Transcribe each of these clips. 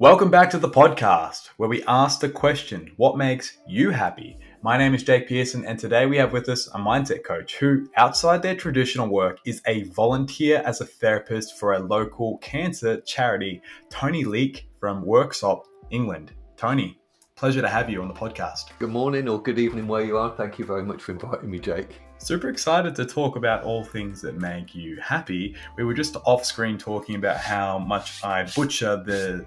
Welcome back to the podcast where we ask the question, what makes you happy? My name is Jake Pearson, and today we have with us a mindset coach who, outside their traditional work, is a volunteer as a therapist for a local cancer charity, Tony Leake from Worksop, England. Tony, pleasure to have you on the podcast. Good morning or good evening where you are. Thank you very much for inviting me, Jake. Super excited to talk about all things that make you happy. We were just off screen talking about how much I butcher the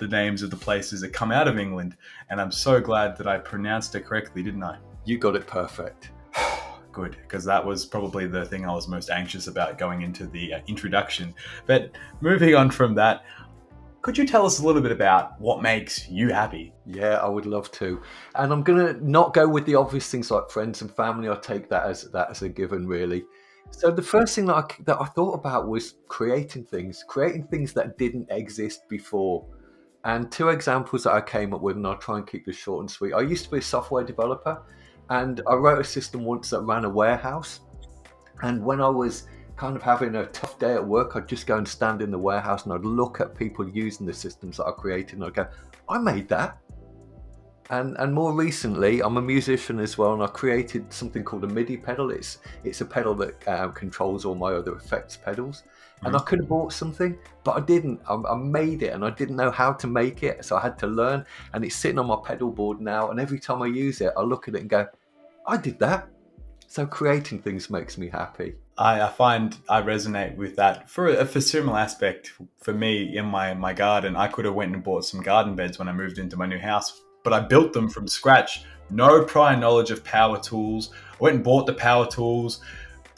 names of the places that come out of England, and I'm so glad that I pronounced it correctly, didn't I? You got it perfect. Good, because that was probably the thing I was most anxious about going into the introduction. But moving on from that, could you tell us a little bit about what makes you happy? Yeah, I would love to. And I'm going to not go with the obvious things like friends and family. I take that as a given, really. So the first thing that I thought about was creating things that didn't exist before. And two examples that I came up with, and I'll try and keep this short and sweet. I used to be a software developer, and I wrote a system once that ran a warehouse. And when I was kind of having a tough day at work, I'd just go and stand in the warehouse and I'd look at people using the systems that I created and I'd go, I made that. And more recently, I'm a musician as well, and I created something called a MIDI pedal. It's a pedal that controls all my other effects pedals. And I could have bought something, but I didn't. I made it, and I didn't know how to make it, so I had to learn. And it's sitting on my pedal board now, and every time I use it, I look at it and go, I did that. So creating things makes me happy. I find I resonate with that. For a similar aspect, for me, in my garden, I could have went and bought some garden beds when I moved into my new house, but I built them from scratch. No prior knowledge of power tools. I went and bought the power tools,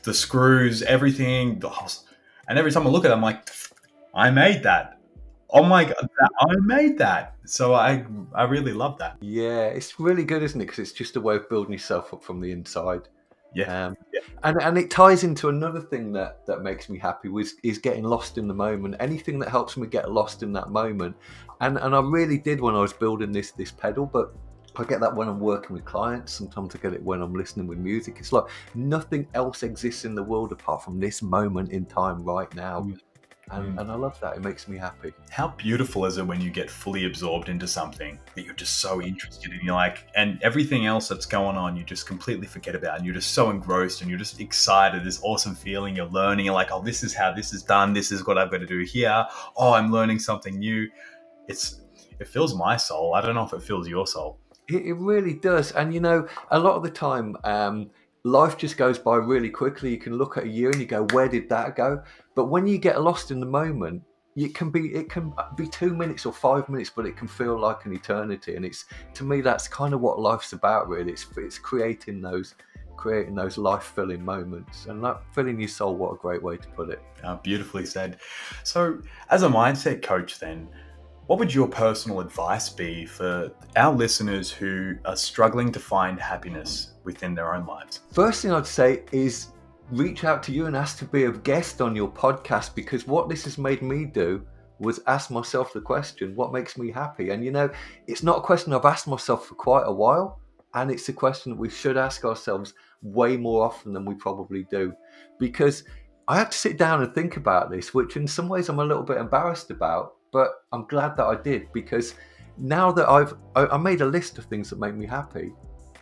the screws, everything. And every time I look at it, I'm like, I made that. Oh my God, I made that. So I really love that. Yeah, it's really good, isn't it? Because it's just a way of building yourself up from the inside. Yeah. And it ties into another thing that makes me happy is getting lost in the moment. Anything that helps me get lost in that moment. And I really did when I was building this pedal, but I get that when I'm working with clients. Sometimes I get it when I'm listening with music. It's like nothing else exists in the world apart from this moment in time right now. And I love that. It makes me happy. How beautiful is it when you get fully absorbed into something that you're just so interested in? You're like, and everything else that's going on, you just completely forget about, and you're just so engrossed and you're just excited. This awesome feeling, you're learning. You're like, oh, this is how this is done. This is what I've got to do here. Oh, I'm learning something new. It fills my soul. I don't know if it fills your soul. It really does. And, you know, a lot of the time, life just goes by really quickly. You can look at a year and you go, where did that go? But when you get lost in the moment, it can be 2 minutes or 5 minutes, but it can feel like an eternity. And to me, that's kind of what life's about, really. It's creating those life-filling moments, and that filling your soul. What a great way to put it. Beautifully said. So as a mindset coach then, what would your personal advice be for our listeners who are struggling to find happiness within their own lives? First thing I'd say is reach out to you and ask to be a guest on your podcast, because what this has made me do was ask myself the question, what makes me happy? And, you know, it's not a question I've asked myself for quite a while, and it's a question that we should ask ourselves way more often than we probably do, because I had to sit down and think about this, which in some ways I'm a little bit embarrassed about. But I'm glad that I did, because now that I made a list of things that make me happy,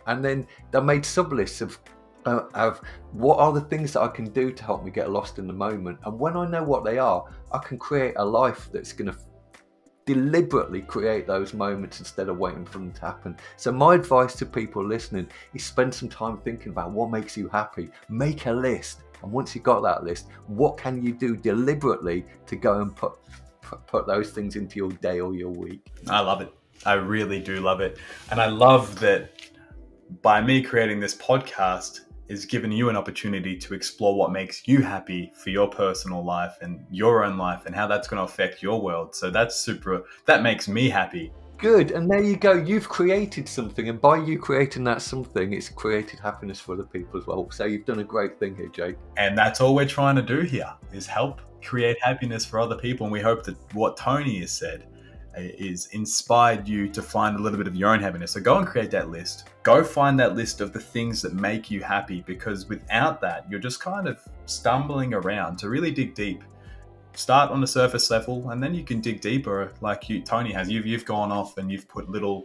and then I made sub-lists of what are the things that I can do to help me get lost in the moment. And when I know what they are, I can create a life that's going to deliberately create those moments instead of waiting for them to happen. So my advice to people listening is spend some time thinking about what makes you happy. Make a list. And once you've got that list, what can you do deliberately to go and put those things into your day or your week? I love it. I really do love it. And I love that by me creating this podcast is giving you an opportunity to explore what makes you happy for your personal life and your own life and how that's going to affect your world. So that makes me happy. Good. And there you go. You've created something. And by you creating that something, it's created happiness for other people as well. So you've done a great thing here, Jake. And that's all we're trying to do here, is help create happiness for other people. And we hope that what Tony has said is inspired you to find a little bit of your own happiness. So go and create that list. Go find that list of the things that make you happy, because without that, you're just kind of stumbling around. To really dig deep, start on the surface level, and then you can dig deeper, like Tony has. You've gone off and you've put little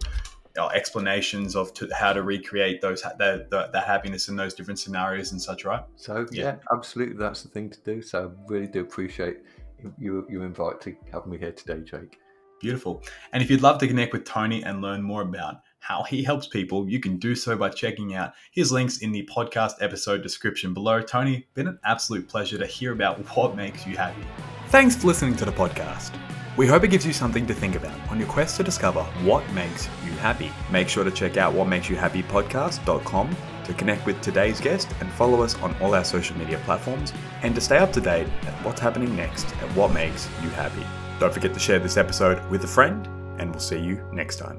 explanations of how to recreate that happiness in those different scenarios and such, right? So yeah, absolutely, that's the thing to do. So I really do appreciate your invite to have me here today, Jake. Beautiful. And if you'd love to connect with Tony and learn more about how he helps people, you can do so by checking out his links in the podcast episode description below. Tony, been an absolute pleasure to hear about what makes you happy. Thanks for listening to the podcast. We hope it gives you something to think about on your quest to discover what makes you happy. Make sure to check out whatmakesyouhappypodcast.com to connect with today's guest and follow us on all our social media platforms, and to stay up to date at what's happening next at What Makes You Happy. Don't forget to share this episode with a friend, and we'll see you next time.